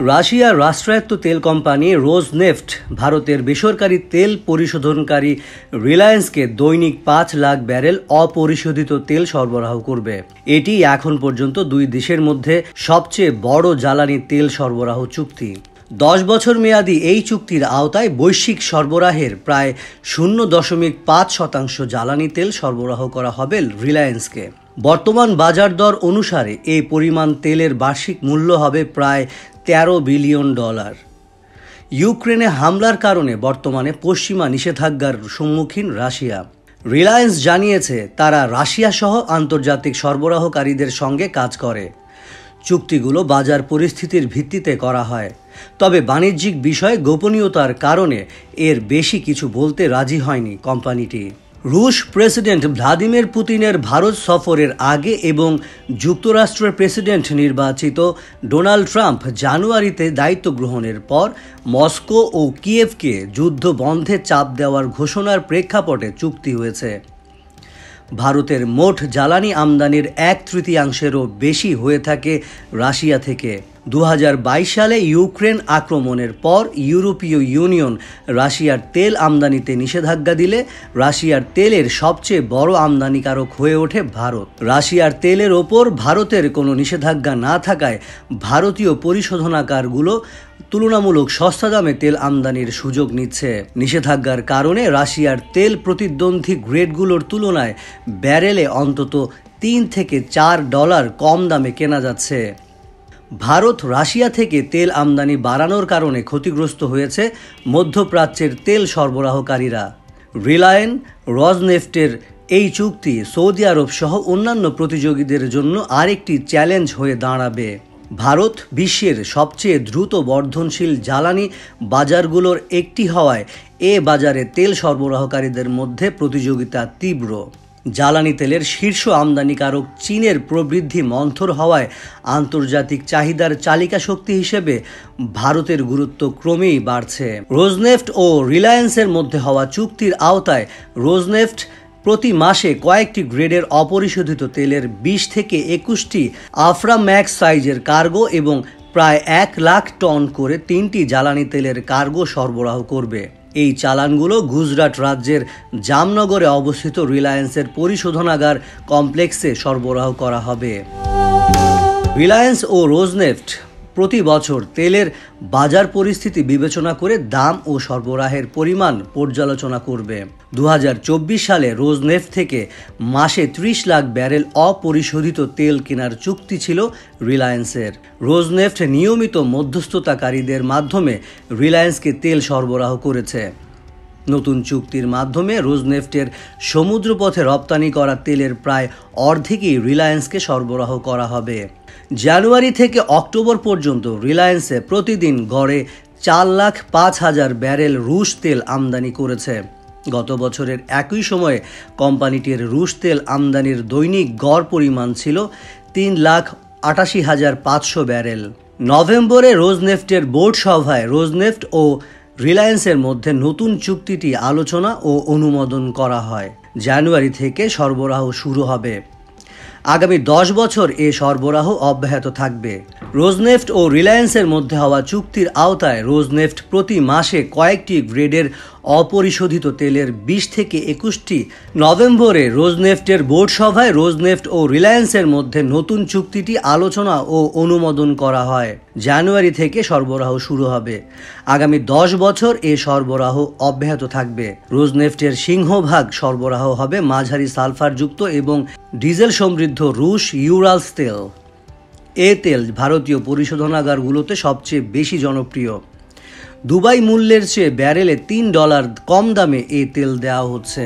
রাশিয়ার রাষ্ট্রায়ত্ত তেল কোম্পানি রোজনেফট ভারতের বেসরকারি তেল পরিশোধনকারী রিলায়েন্সকে দৈনিক ৫ লাখ ব্যারেল অপরিশোধিত তেল সরবরাহ করবে। এটি এখন পর্যন্ত দুই দেশের মধ্যে সবচেয়ে বড় জ্বালানি তেল সরবরাহ চুক্তি। 10 বছর মেয়াদী এই চুক্তির আওতায় বৈশ্বিক সরবরাহের প্রায় 0.৫% জ্বালানি তেল সরবরাহ করা হবে রিলায়েন্সকে। বর্তমান বাজার দর অনুসারে এই পরিমাণ তেলের বার্ষিক মূল্য হবে প্রায় $13 বিলিয়ন। ইউক্রেনে হামলার কারণে বর্তমানে পশ্চিমা নিষেধাজ্ঞার সম্মুখীন রাশিয়া। রিলায়েন্স জানিয়েছে তারা রাশিয়া সহ আন্তর্জাতিক সরবরাহকারীদের সঙ্গে কাজ করে। চুক্তিগুলো বাজার পরিস্থিতির ভিত্তিতে করা হয়, তবে বাণিজ্যিক বিষয়ে গোপনীয়তার কারণে এর বেশি কিছু বলতে রাজি হয়নি কোম্পানিটি। রুশ প্রেসিডেন্ট ভ্লাদিমির পুতিনের ভারত সফরের আগে এবং যুক্তরাষ্ট্রের প্রেসিডেন্ট নির্বাচিত ডোনাল্ড ট্রাম্প জানুয়ারিতে দায়িত্ব গ্রহণের পর মস্কো ও কিয়েভকে যুদ্ধ বন্ধে চাপ দেওয়ার ঘোষণার প্রেক্ষাপটে চুক্তি হয়েছে। ভারতের মোট জ্বালানি আমদানির 1/3 বেশি হয়ে থাকে রাশিয়া থেকে। 2022 সালে ইউক্রেন আক্রমণের পর ইউরোপীয় ইউনিয়ন রাশিয়ার তেল আমদানিতে নিষেধাজ্ঞা দিলে রাশিয়ার তেলের সবচেয়ে বড় আমদানিকারক হয়ে ওঠে ভারত। রাশিয়ার তেলের ওপর ভারতের কোনো নিষেধাজ্ঞা না থাকায় ভারতীয় পরিশোধনাগারগুলো তুলনামূলক সস্তা দামে তেল আমদানির সুযোগ নিচ্ছে। নিষেধাজ্ঞার কারণে রাশিয়ার তেল প্রতিদ্বন্দ্বী গ্রেডগুলোর তুলনায় ব্যারেলে অন্তত $3 থেকে $4 কম দামে কেনা যাচ্ছে। ভারত রাশিয়া থেকে তেল আমদানি বাড়ানোর কারণে ক্ষতিগ্রস্ত হয়েছে মধ্যপ্রাচ্যের তেল সরবরাহকারীরা। রিলায়েন্স রোজনেফটের এই চুক্তি সৌদি আরব সহ অন্যান্য প্রতিযোগীদের জন্য আরেকটি চ্যালেঞ্জ হয়ে দাঁড়াবে। ভারত বিশ্বের সবচেয়ে দ্রুত বর্ধনশীল জ্বালানি বাজারগুলোর একটি হওয়ায় এ বাজারে তেল সরবরাহকারীদের মধ্যে প্রতিযোগিতা তীব্র। জ্বালানি তেলের শীর্ষ আমদানিকারক চীনের প্রবৃদ্ধি মন্থর হওয়ায় আন্তর্জাতিক চাহিদার চালিকা শক্তি হিসেবে ভারতের গুরুত্ব ক্রমেই বাড়ছে। রোজনেফট ও রিলায়েন্সের মধ্যে হওয়া চুক্তির আওতায় রোজনেফট প্রতি মাসে কয়েকটি গ্রেডের অপরিশোধিত তেলের 20 থেকে 21টি আফ্রাম্যাক্স সাইজের কার্গো এবং প্রায় 1 লাখ টন করে 3টি জ্বালানি তেলের কার্গো সরবরাহ করবে। এই চালানগুলো গুজরাট রাজ্যের জামনগরে অবস্থিত রিলায়েন্সের পরিশোধনাগার কমপ্লেক্সে সরবরাহ করা হবে। রিলায়েন্স ও রোজনেফট প্রতি বছর তেলের বাজার পরিস্থিতি বিবেচনা করে দাম ও সরবরাহের পরিমাণ পর্যালোচনা করবে। 2024 সালে রোজনেফট থেকে মাসে 30 লাখ ব্যারেল অপরিশোধিত তেল কেনার চুক্তি ছিল রিলায়েন্সের। রোজনেফট নিয়মিত মধ্যস্থতাকারীদের মাধ্যমে রিলায়েন্সকে তেল সরবরাহ করেছে। নতুন চুক্তির মাধ্যমে রোজনেফটের সমুদ্রপথে রপ্তানি করা তেলের প্রায় অর্ধেকই রিলায়েন্সকে সরবরাহ করা হবে। জানুয়ারি থেকে অক্টোবর পর্যন্ত রিলায়েন্সে প্রতিদিন গড়ে 4,05,000 ব্যারেল রুশ তেল আমদানি করেছে। গত বছরের একই সময়ে কোম্পানিটির রুশ তেল আমদানির দৈনিক গড় পরিমাণ ছিল 3,88,500 ব্যারেল। নভেম্বরে রোজনেফটের বোর্ড সভায় রোজনেফট ও রিলায়েন্সের মধ্যে নতুন চুক্তিটি আলোচনা ও অনুমোদন করা হয়। জানুয়ারি থেকে সরবরাহ শুরু হবে। আগামী 10 বছর এ সরবরাহ অব্যাহত থাকবে। রোজনেফট ও রিলায়েন্সের মধ্যে হওয়া চুক্তির আওতায় রোজনেফট প্রতি মাসে কয়েকটি গ্রেডের অপরিশোধিত তেলের 20 থেকে 21টি। নভেম্বরে রোজনেফটের বোর্ড সভায় রোজনেফট ও রিলায়েন্সের মধ্যে নতুন চুক্তিটি আলোচনা ও অনুমোদন করা হয়। জানুয়ারি থেকে সরবরাহ শুরু হবে। আগামী 10 বছর এ সরবরাহ অব্যাহত থাকবে। রোজনেফটের সিংহভাগ সরবরাহ হবে মাঝারি সালফারযুক্ত এবং ডিজেল সমৃদ্ধ রুশ ইউরালস তেল। এ তেল ভারতীয় পরিশোধনাগারগুলোতে সবচেয়ে বেশি জনপ্রিয়। দুবাই মূল্যের চেয়ে ব্যারেলে $3 কম দামে এ তেল দেওয়া হচ্ছে।